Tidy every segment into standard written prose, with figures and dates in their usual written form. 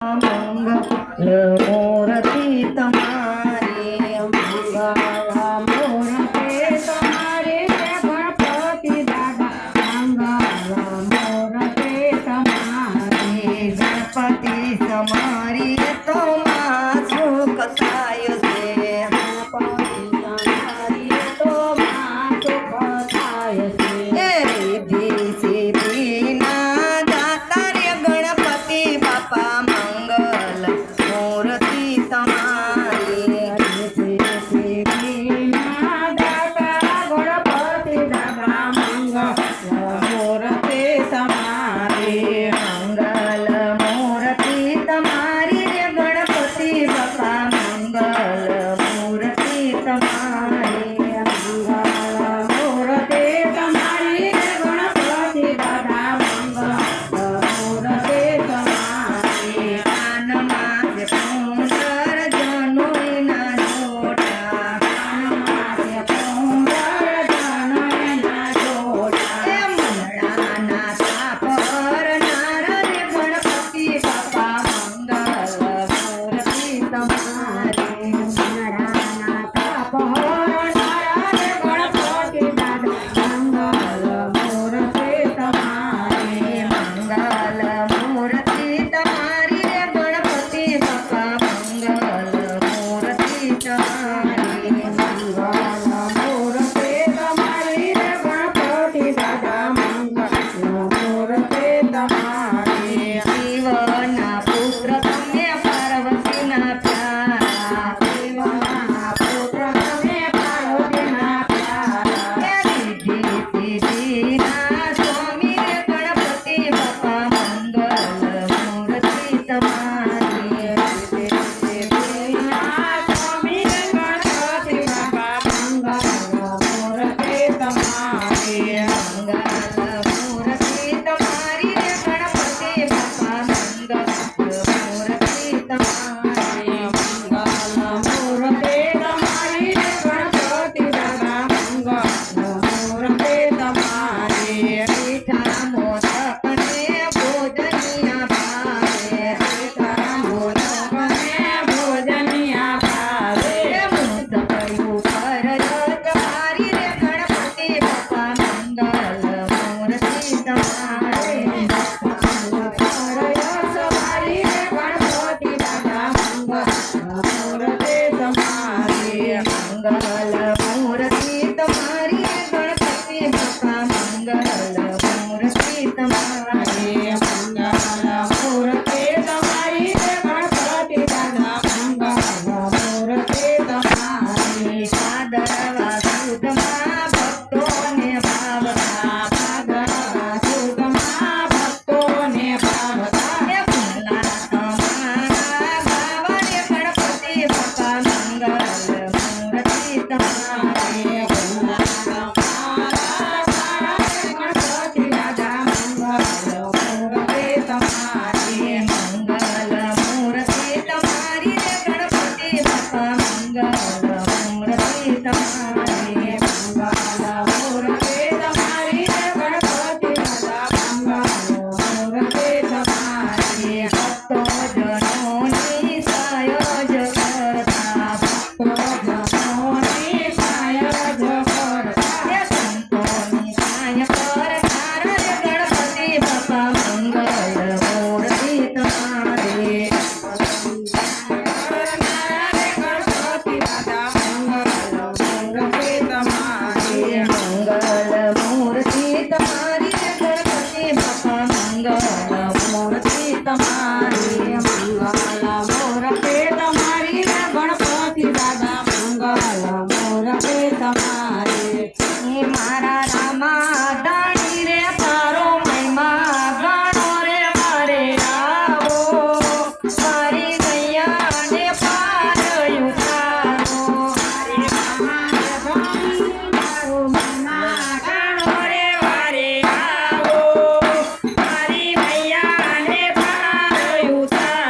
મંગલ મૂર્તિ તમારી મંગલ મૂર્તિ તમારી ગણપતિ દાદા મંગલ મૂર્તિ તમારી ગણપતિ તમારી તો માં સુખ થાય છે ગણપતિ તમારી તો માં સુખ થાય છે રિદ્ધિ સિદ્ધિ ના દાતા રે ગણપતિ બાપા મંગલ મૂર્તિ તમારી રિદ્ધિ સિદ્ધિ ના દાતા ગણપતિ દાદા મંગલ મૂર્તિ તમારી મંગલ મૂર્તિ તમારી રે ગણપતિ બાપા મંગલ મૂર્તિ તમારી મંગલ મૂર્તિ તમારી રે ગણપતિ દાદા મંગલ મૂર્તિ તમારી કાનમાં છે સુંદર જનોઈના જોડા કાનમાં છે સુંદર જનોઈના જોડા એ મંગળાના થાપર નારા રે ગણપતિ બાપા મંગલ મૂર્તિ તમારી મંગળાના થાપર નારા રે ગણપતિ દાદા મંગલ મૂર્તિ તમારી મંગલ મૂર્તિ તમારી રે ગણપતિ બાપા મંગલ મૂર્તિ તમારી મંગલ મૂર્તિ તમારી રે ગણપતિ દાદા મંગલ મૂર્તિ તમારી શિવના પુત્ર તમે પાર્વતીના પ્યારા શિવના પુત્ર તમે પાર્વતીના પ્યારા રિદ્ધિ સિદ્ધિના સ્વામી રે ગણપતિ બાપા મંગલ મૂર્તિ તમારી રિદ્ધિ સિદ્ધિના સ્વામી રે ગણપતિ બાપા મંગલ મૂર્તિ તમારી મંગલ મૂર્તિ તમારી રે ગણપતિ બાપા મંગલ મૂર્તિ તમારી મંગલ મૂર્તિ તમારી રે ગણપતિ દાદા મંગલ મૂર્તિ તમારી મીઠા મોદકને ભોજનિયા ભાવે મીઠા મોદકને ભોજનિયા ભાવે મોદકયું પર તમારી રે ગણપતિ બાપા મંગલ મૂર્તિ તમારી સવારી રે ગણપતિ દાદા મંગલ મૂર્તિ તમારી મંગલ મૂર્તિ તમારી રે ગણપતિ બાપા મંગલ મૂર્તિ તમારી મંગલ મૂર્તિ તમારી રે ગણપતિ દાદા મંગલ મૂર્તિ તમારી ભાદરવા સુદમાં ભક્તોને ભાવતા ભાદરવા સુદમાં ભક્તોને ભાવતા એ ભલા તમારા ગાવા રે ગણપતિ બાપા મંગલ મૂર્તિ તમારી ભલા તમારા ગાવા રે ગણપતિ દાદા મંગલ મૂર્તિ તમારી મંગલ મૂર્તિ તમારી રે ગણપતિ બાપા મંગલ મૂર્તિ તમારી મંગલ મૂર્તિ તમારી રે ગણપતિ દાદા મંગલ મૂર્તિ તમારી ભક્તો જનોની સાયજ કરતા ભક્તો જનોની સાયજ કરતા એ સંતોની સાય કરતા રે ગણપતિ બાપા મંગલ મૂર્તિ તમારી ગણપતિ દાદા મંગલ મૂર્તિ તમારી મંગલ મૂર્તિ તમારી ગણપતિ બાપા મંગલ મૂર્તિ તમારી મંગલ મૂર્તિ તમારી ગણપતિ દાદા મંગલ મૂર્તિ તમારી હે મારા રામા દાણી રે તારો મહિમા ગણો રે મારે આવો મારી ગૈયાને પાર ઉતારો મારી રામા દાણી તારો મહિમા ગણો રે મારે આવો મારી ગૈયાને પાર ઉતારો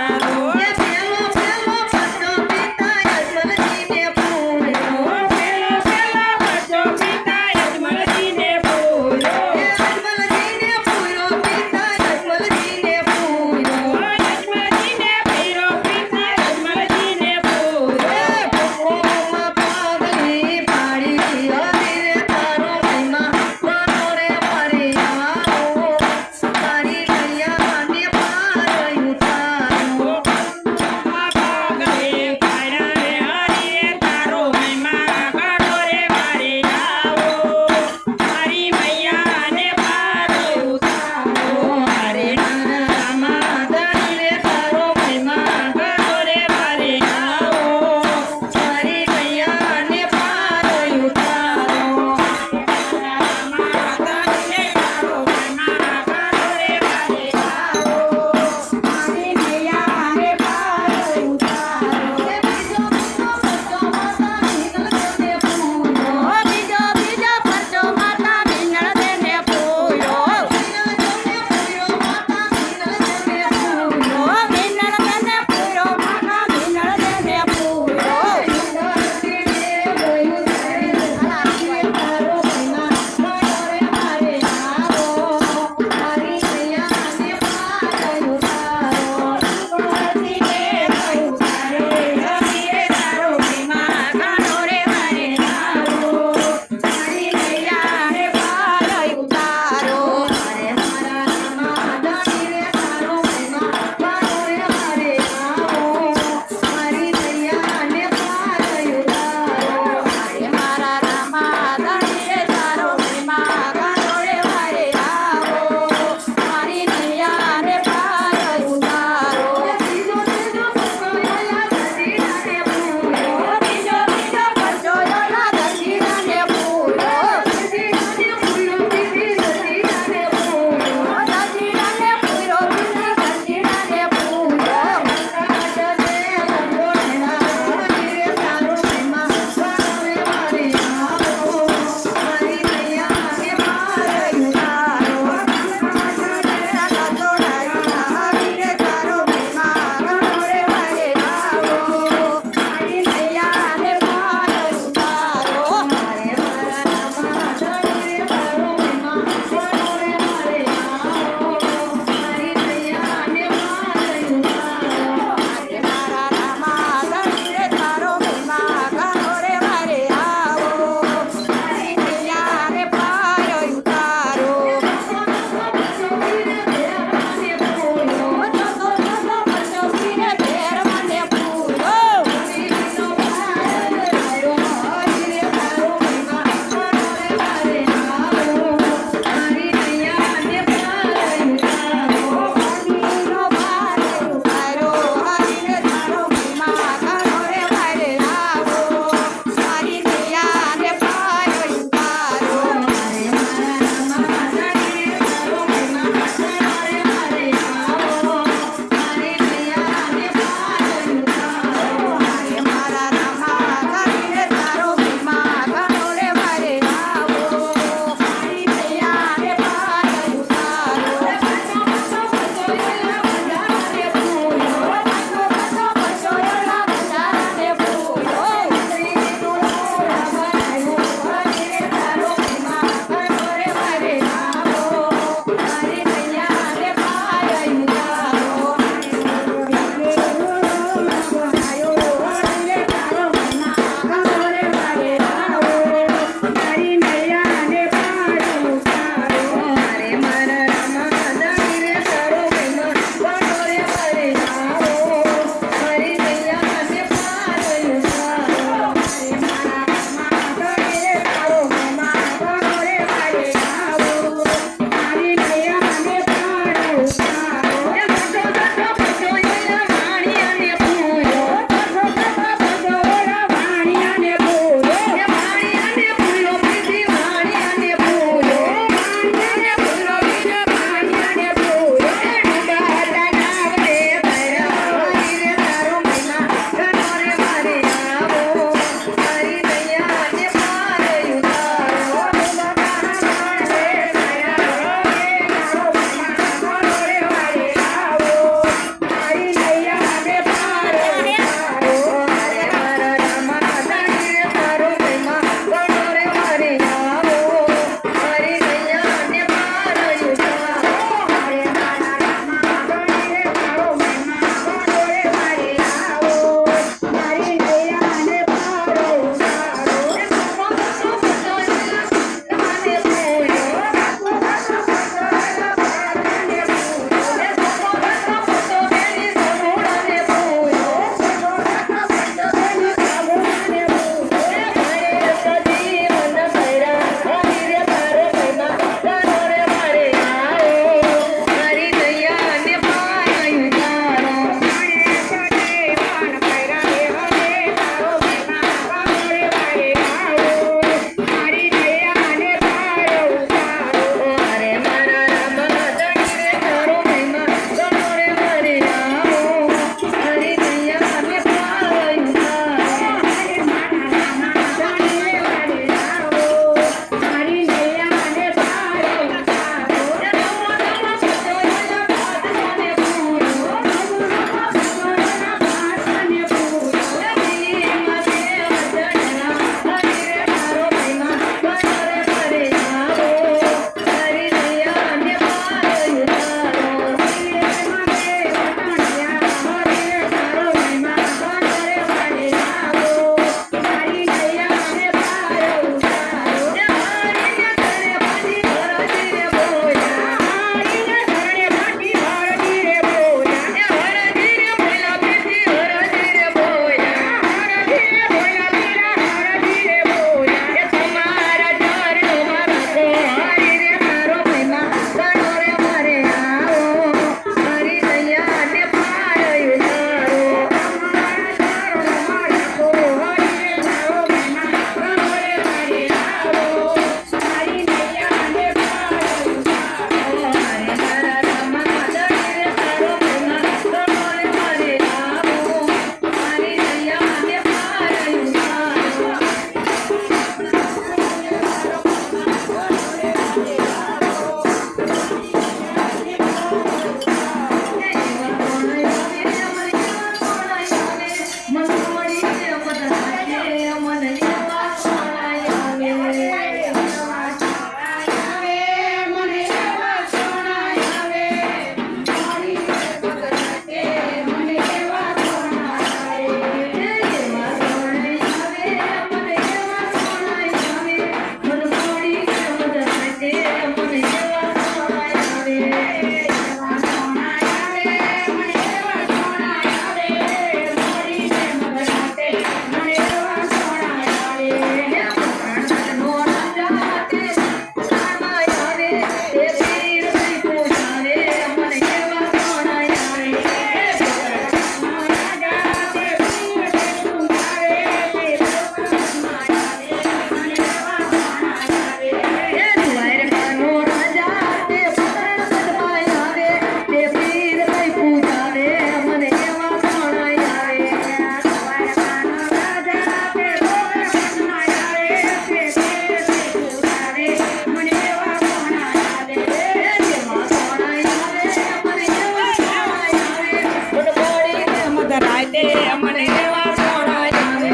રાતે મને એવા સોણા આવે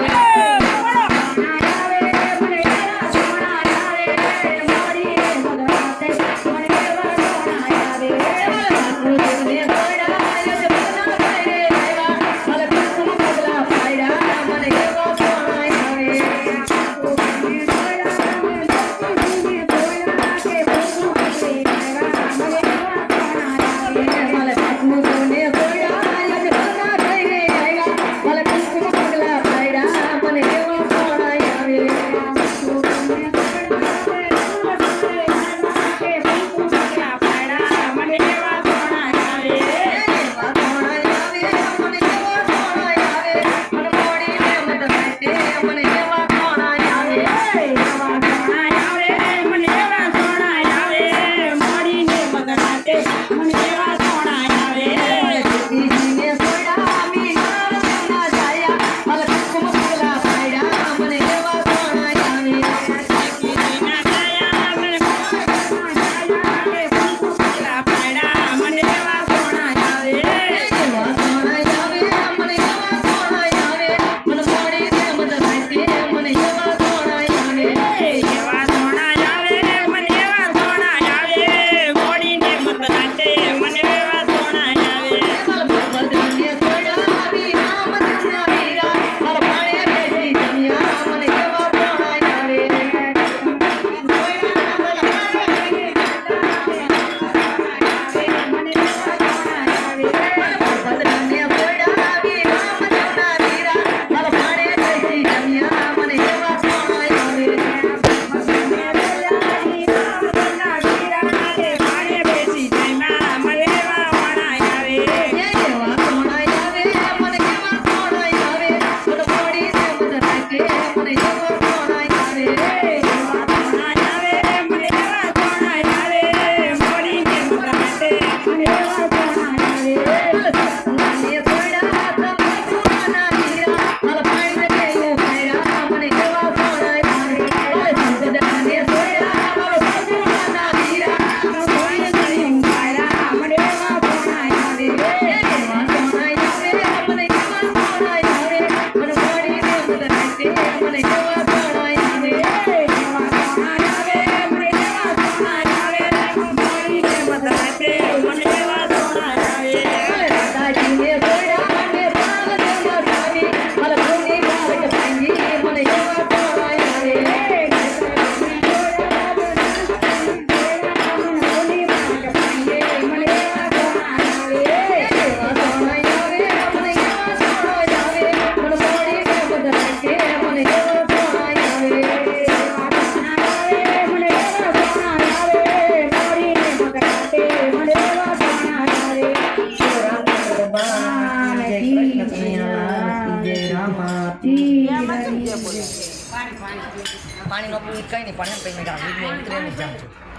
પાણી નો પીવું કઈ નહીં પણ એમ કઈ વિડીયો ઉતરે નહીં જાઉં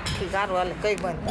છું સારું હાલે કઈ બંધ